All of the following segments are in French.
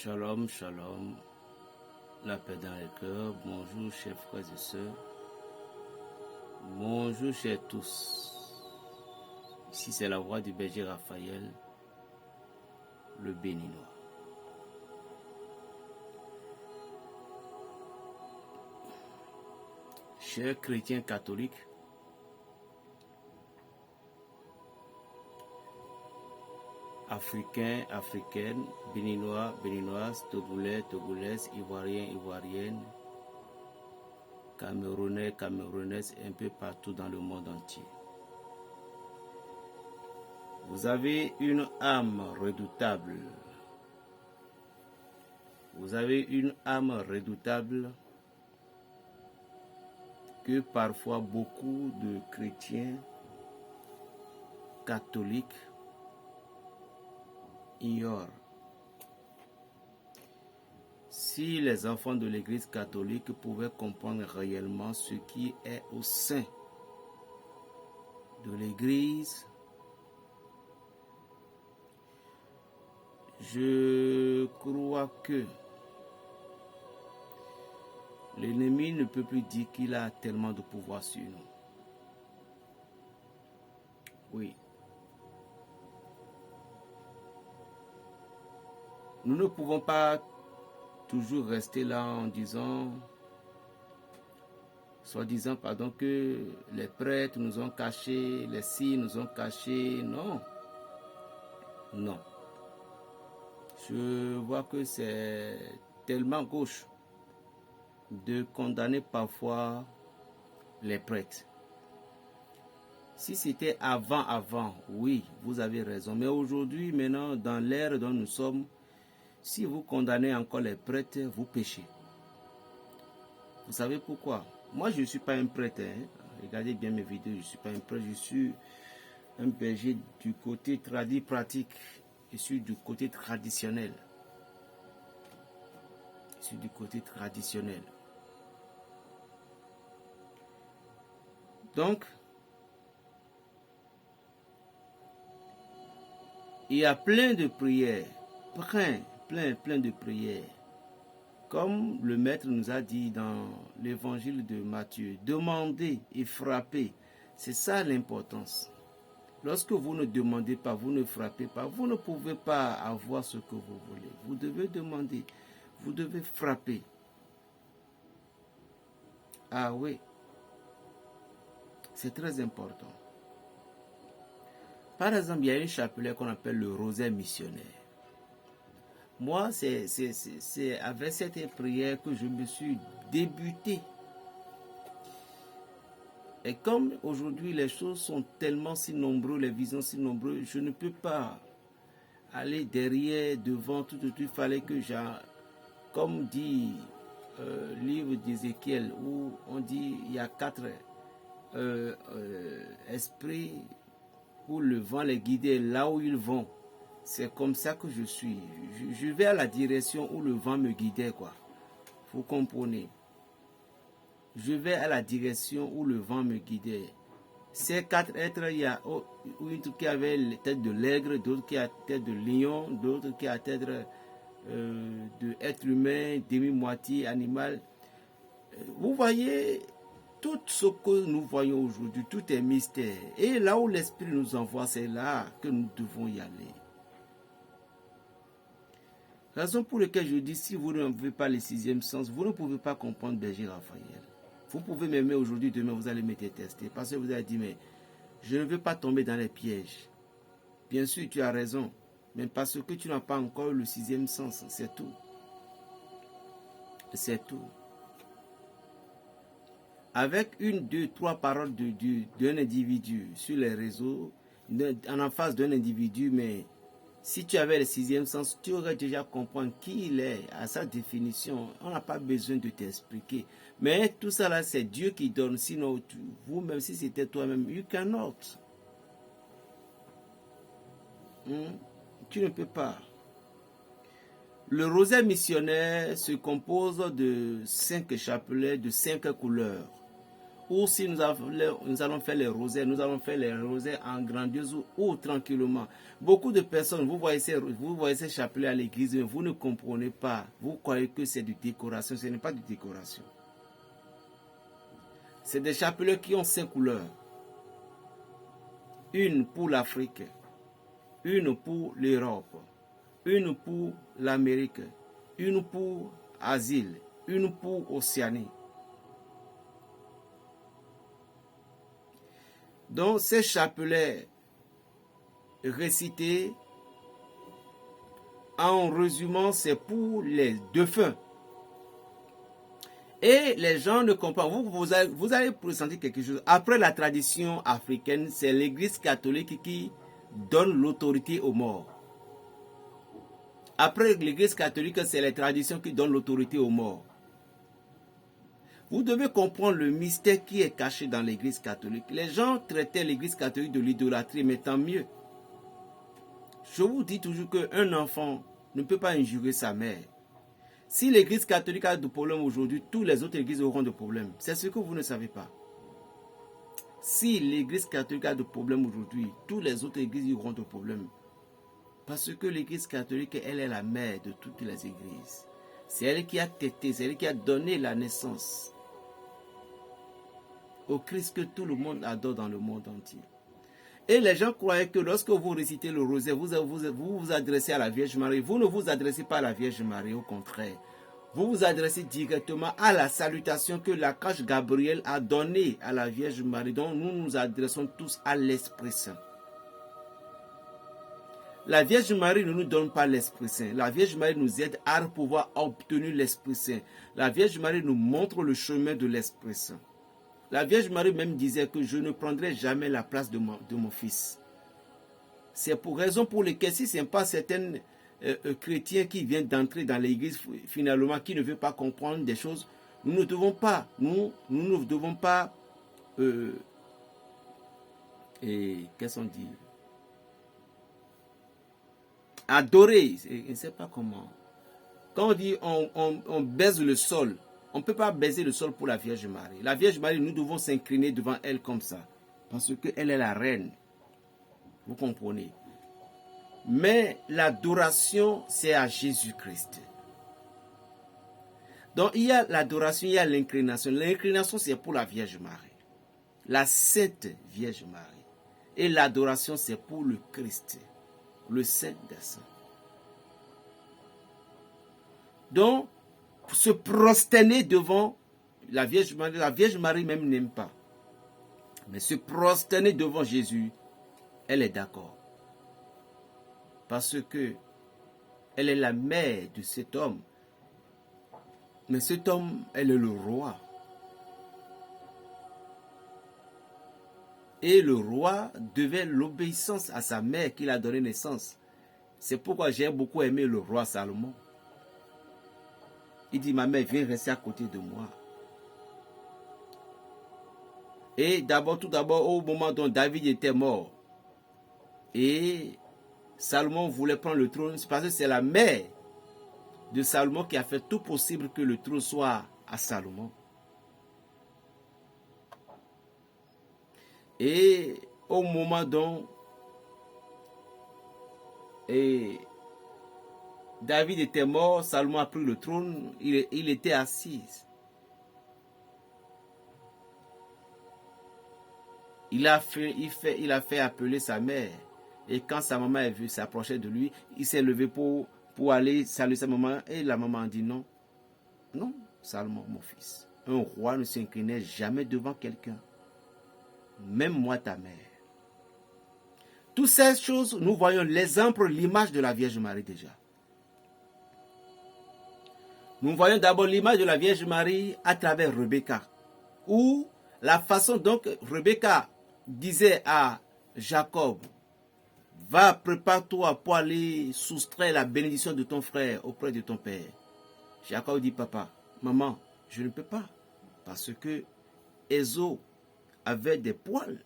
Shalom, shalom, la paix dans les cœurs. Bonjour, chers frères et sœurs. Bonjour, chers tous. Ici, c'est la voix du berger Raphaël, le béninois. Chers chrétiens catholiques, Africains, Africaines, Béninois, Béninoises, Togolais, Togolaises, Ivoiriens, Ivoiriennes, Camerounais, Camerounaises, un peu partout dans le monde entier. Vous avez une âme redoutable. Vous avez une âme redoutable que parfois beaucoup de chrétiens catholiques ignorent. Si les enfants de l'Église catholique pouvaient comprendre réellement ce qui est au sein de l'Église, je crois que l'ennemi ne peut plus dire qu'il a tellement de pouvoir sur nous. Oui. Nous ne pouvons pas toujours rester là en disant, soi-disant, pardon, que les prêtres nous ont cachés, les signes nous ont cachés. Non. Non. Je vois que c'est tellement gauche de condamner parfois les prêtres. Si c'était avant, oui, vous avez raison. Mais aujourd'hui, maintenant, dans l'ère dont nous sommes, si vous condamnez encore les prêtres, vous péchez. Vous savez pourquoi? Moi, je ne suis pas un prêtre. Regardez bien mes vidéos, je ne suis pas un prêtre. Je suis un berger du côté pratique. Je suis du côté traditionnel. Je suis du côté traditionnel. Donc, il y a plein de prières, plein de prières. Comme le maître nous a dit dans l'évangile de Matthieu, demandez et frappez. C'est ça l'importance. Lorsque vous ne demandez pas, vous ne frappez pas, vous ne pouvez pas avoir ce que vous voulez. Vous devez demander, vous devez frapper. Ah oui, c'est très important. Par exemple, il y a un chapelet qu'on appelle le rosaire missionnaire. Moi, c'est avec cette prière que je me suis débuté. Et comme aujourd'hui les choses sont tellement si nombreuses, les visions si nombreuses, je ne peux pas aller derrière, devant, tout. Il fallait que comme dit le livre d'Ézéchiel, où on dit il y a 4 esprits où le vent les guidait là où ils vont. C'est comme ça que je suis. Je vais à la direction où le vent me guidait, quoi. Vous comprenez? Je vais à la direction où le vent me guidait. Ces 4 êtres, il y a une qui avait la tête de l'aigle, d'autres qui a la tête de lion, d'autres qui a la tête de être humain, demi-moitié animal. Vous voyez, tout ce que nous voyons aujourd'hui, tout est mystère. Et là où l'Esprit nous envoie, c'est là que nous devons y aller. Raison pour laquelle je dis, si vous n'avez pas le 6e sens, vous ne pouvez pas comprendre berger Raphaël. Vous pouvez m'aimer aujourd'hui, demain vous allez me détester. Parce que vous allez dire, mais je ne veux pas tomber dans les pièges. Bien sûr, tu as raison. Mais parce que tu n'as pas encore le 6e sens, c'est tout. C'est tout. Avec 1, 2, 3 paroles d'un individu sur les réseaux, en face d'un individu, mais si tu avais le 6e sens, tu aurais déjà compris qui il est, à sa définition. On n'a pas besoin de t'expliquer. Mais tout ça là, c'est Dieu qui donne. Sinon, vous-même, si c'était toi-même, you cannot. Tu ne peux pas. Le rosaire missionnaire se compose de 5 chapelets de 5 couleurs. ou si nous allons faire les rosaires, nous allons faire les rosaires en grandiose ou tranquillement. Beaucoup de personnes, vous voyez ces chapelets à l'église, mais vous ne comprenez pas. Vous croyez que c'est de décoration, ce n'est pas de décoration. C'est des chapelets qui ont 5 couleurs. Une pour l'Afrique, une pour l'Europe, une pour l'Amérique, une pour l'Asie, une pour l'Océanie. Donc ces chapelets récités, en résumant, c'est pour les défunts. Et les gens ne comprennent. Vous allez ressentir quelque chose. Après la tradition africaine, c'est l'Église catholique qui donne l'autorité aux morts. Après l'Église catholique, c'est les traditions qui donnent l'autorité aux morts. Vous devez comprendre le mystère qui est caché dans l'Église catholique. Les gens traitaient l'Église catholique de l'idolâtrie, mais tant mieux. Je vous dis toujours qu'un enfant ne peut pas injurer sa mère. Si l'Église catholique a des problèmes aujourd'hui, toutes les autres églises auront des problèmes. C'est ce que vous ne savez pas. Si l'Église catholique a des problèmes aujourd'hui, toutes les autres églises auront des problèmes. Parce que l'Église catholique, elle est la mère de toutes les églises. C'est elle qui a tété, c'est elle qui a donné la naissance au Christ que tout le monde adore dans le monde entier. Et les gens croyaient que lorsque vous récitez le rosaire, vous vous adressez à la Vierge Marie. Vous ne vous adressez pas à la Vierge Marie, au contraire. Vous vous adressez directement à la salutation que l'archange Gabriel a donnée à la Vierge Marie. Donc nous nous adressons tous à l'Esprit Saint. La Vierge Marie ne nous donne pas l'Esprit Saint. La Vierge Marie nous aide à pouvoir obtenir l'Esprit Saint. La Vierge Marie nous montre le chemin de l'Esprit Saint. La Vierge Marie même disait que je ne prendrai jamais la place de mon fils. C'est pour raison pour laquelle si ce n'est pas certains chrétiens qui viennent d'entrer dans l'église finalement, qui ne veulent pas comprendre des choses, nous ne devons pas, qu'est-ce qu'on dit? Adorer, je ne sais pas comment. Quand on dit on baise le sol, on ne peut pas baiser le sol pour la Vierge Marie. La Vierge Marie, nous devons s'incliner devant elle comme ça. Parce qu'elle est la reine. Vous comprenez? Mais l'adoration, c'est à Jésus-Christ. Donc, il y a l'adoration, il y a l'inclination. L'inclination, c'est pour la Vierge Marie. La Sainte Vierge Marie. Et l'adoration, c'est pour le Christ. Le Saint des Saints. Donc, se prosterner devant la Vierge Marie même n'aime pas. Mais se prosterner devant Jésus, elle est d'accord. Parce que elle est la mère de cet homme. Mais cet homme, elle est le roi. Et le roi devait l'obéissance à sa mère qui l'a donné naissance. C'est pourquoi j'ai beaucoup aimé le roi Salomon. Il dit, ma mère, viens rester à côté de moi. Et tout d'abord, au moment dont David était mort, et Salomon voulait prendre le trône, c'est parce que c'est la mère de Salomon qui a fait tout possible que le trône soit à Salomon. Et au moment dont David était mort, Salomon a pris le trône, il était assis. Il a fait appeler sa mère. Et quand sa maman a vu s'approcher de lui, il s'est levé pour aller saluer sa maman. Et la maman a dit non. Non, Salomon, mon fils. Un roi ne s'inclinait jamais devant quelqu'un. Même moi, ta mère. Toutes ces choses, nous voyons l'exemple, l'image de la Vierge Marie déjà. Nous voyons d'abord l'image de la Vierge Marie à travers Rebecca. Où la façon dont Rebecca disait à Jacob, va, prépare-toi pour aller soustraire la bénédiction de ton frère auprès de ton père. Jacob dit, papa, maman, je ne peux pas. Parce que Ésaü avait des poils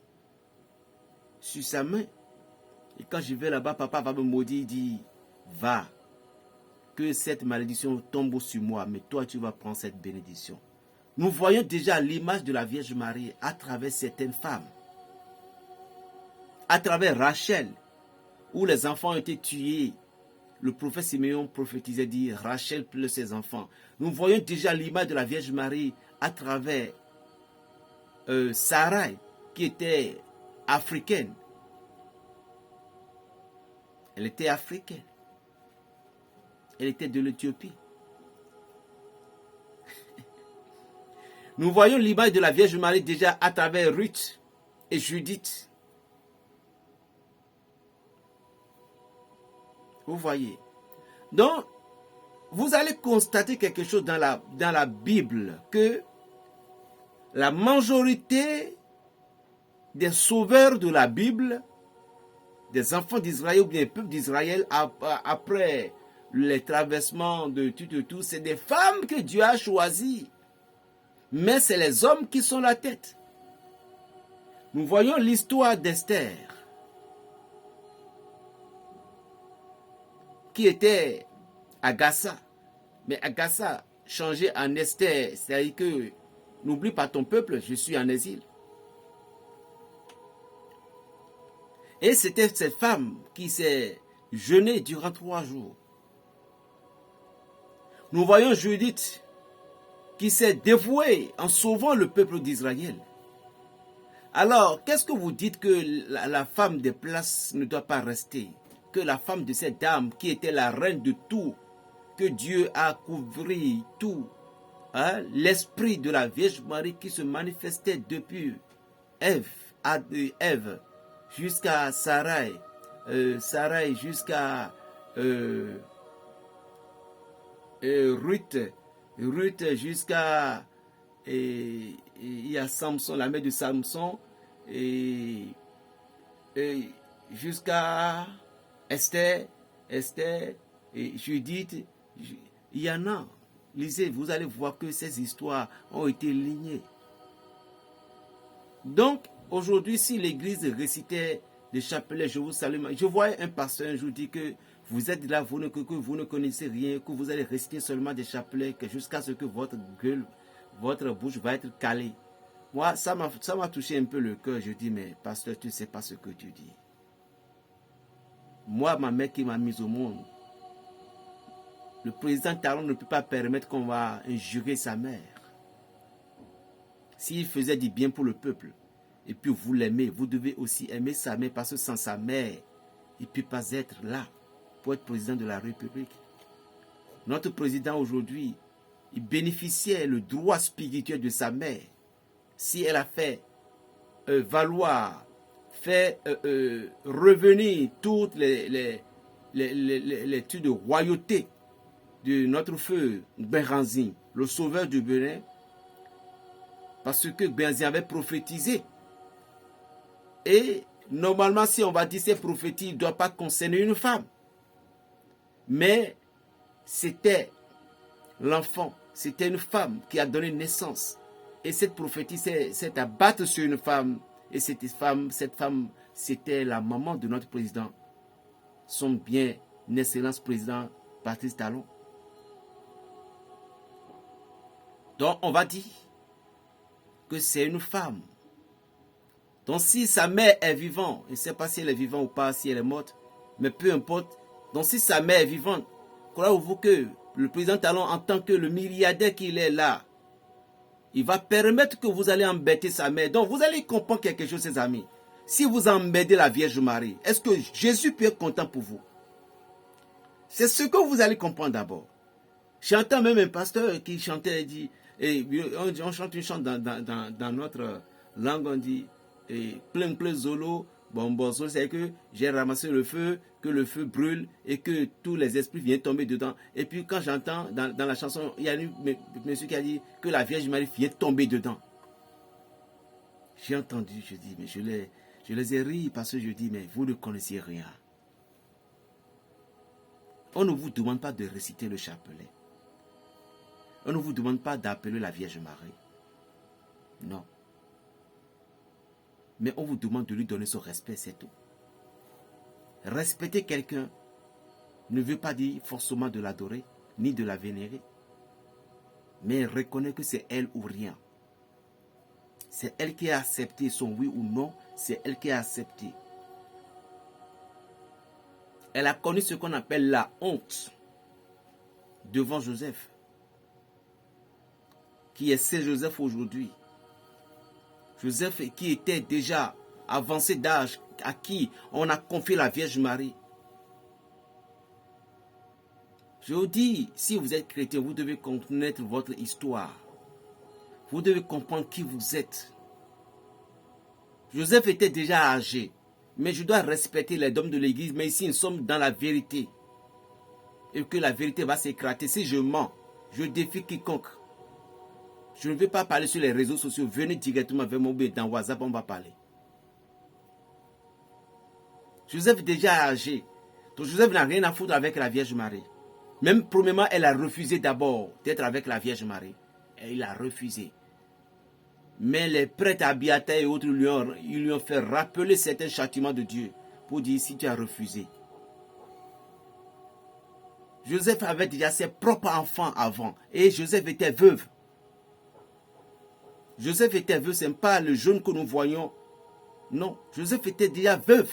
sur sa main. Et quand je vais là-bas, papa va me maudire, il dit, va, que cette malédiction tombe sur moi, mais toi tu vas prendre cette bénédiction. Nous voyons déjà l'image de la Vierge Marie à travers certaines femmes. À travers Rachel, où les enfants ont été tués. Le prophète Siméon prophétisait, dit Rachel pleure ses enfants. Nous voyons déjà l'image de la Vierge Marie à travers Sarai, qui était africaine. Elle était africaine. Elle était de l'Éthiopie. Nous voyons l'image de la Vierge Marie déjà à travers Ruth et Judith. Vous voyez. Donc, vous allez constater quelque chose dans la Bible, que la majorité des sauveurs de la Bible, des enfants d'Israël ou bien des peuples d'Israël, après les traversements de tout, c'est des femmes que Dieu a choisies. Mais c'est les hommes qui sont la tête. Nous voyons l'histoire d'Esther, qui était Agatha. Mais Agatha changé en Esther, c'est-à-dire que n'oublie pas ton peuple, je suis en exil. Et c'était cette femme qui s'est jeûnée durant 3 jours. Nous voyons Judith qui s'est dévouée en sauvant le peuple d'Israël. Alors, qu'est-ce que vous dites que la femme des places ne doit pas rester? Que la femme de cette dame qui était la reine de tout, que Dieu a couvert tout, hein? L'esprit de la Vierge Marie qui se manifestait depuis Ève jusqu'à Sarai, jusqu'à Ruth jusqu'à il y a Samson, la mère de Samson, et jusqu'à Esther et Judith. Il y en a. Lisez, vous allez voir que ces histoires ont été lignées. Donc, aujourd'hui, si l'église récitait des chapelets, je vous salue. Je voyais un pasteur un jour dire que vous êtes là, que vous ne connaissez rien, que vous allez réciter seulement des chapelets, jusqu'à ce que votre gueule, votre bouche va être calée. Moi, ça m'a touché un peu le cœur. Je dis, mais pasteur, tu ne sais pas ce que tu dis. Moi, ma mère qui m'a mis au monde, le président Talon ne peut pas permettre qu'on va injurer sa mère. S'il faisait du bien pour le peuple, et puis vous l'aimez, vous devez aussi aimer sa mère, parce que sans sa mère, il ne peut pas être là pour être président de la République. Notre président aujourd'hui, il bénéficiait le droit spirituel de sa mère. Si elle a fait valoir, fait revenir toutes les titres de royauté de notre feu Béranzin, le sauveur du Bénin, parce que Béranzin avait prophétisé. Et normalement, si on va dire ces prophéties, il ne doit pas concerner une femme. Mais c'était l'enfant, c'était une femme qui a donné naissance. Et cette prophétie s'est abattue sur une femme. Et cette femme, c'était la maman de notre président, son bien excellence président Patrice Talon. Donc on va dire que c'est une femme. Donc si sa mère est vivante, je ne sais pas si elle est vivante ou pas, si elle est morte, mais peu importe. Donc si sa mère est vivante, croyez-vous que le président Talon, en tant que le milliardaire qu'il est là, il va permettre que vous allez embêter sa mère. Donc vous allez comprendre quelque chose, ses amis. Si vous embêtez la Vierge Marie, est-ce que Jésus peut être content pour vous? C'est ce que vous allez comprendre d'abord. J'entends même un pasteur qui chantait, dit, et on chante une chante dans notre langue, on dit, plein zolo, bon, c'est que j'ai ramassé le feu, que le feu brûle et que tous les esprits viennent tomber dedans. Et puis quand j'entends dans la chanson, il y a un monsieur qui a dit que la Vierge Marie vient tomber dedans. J'ai entendu, je dis, mais je les ai ri parce que je dis, mais vous ne connaissez rien. On ne vous demande pas de réciter le chapelet. On ne vous demande pas d'appeler la Vierge Marie. Non. Mais on vous demande de lui donner son respect, c'est tout. Respecter quelqu'un ne veut pas dire forcément de l'adorer, ni de la vénérer. Mais elle reconnaît que c'est elle ou rien. C'est elle qui a accepté son oui ou non. C'est elle qui a accepté. Elle a connu ce qu'on appelle la honte devant Joseph. Qui est ce Joseph aujourd'hui? Joseph qui était déjà avancé d'âge, à qui on a confié la Vierge Marie. Je vous dis, si vous êtes chrétien, vous devez connaître votre histoire. Vous devez comprendre qui vous êtes. Joseph était déjà âgé, mais je dois respecter les dogmes de l'Église, mais ici nous sommes dans la vérité. Et que la vérité va s'éclater. Si je mens, je défie quiconque. Je ne vais pas parler sur les réseaux sociaux. Venez directement vers moi dans WhatsApp, on va parler. Joseph est déjà âgé. Donc Joseph n'a rien à foutre avec la Vierge Marie. Même premièrement, elle a refusé d'abord d'être avec la Vierge Marie. Et il a refusé. Mais les prêtres Abiathar et autres ils lui ont fait rappeler certains châtiments de Dieu. Pour dire si tu as refusé. Joseph avait déjà ses propres enfants avant. Et Joseph était veuve. Joseph était veuve, ce n'est pas le jeune que nous voyons. Non, Joseph était déjà veuve.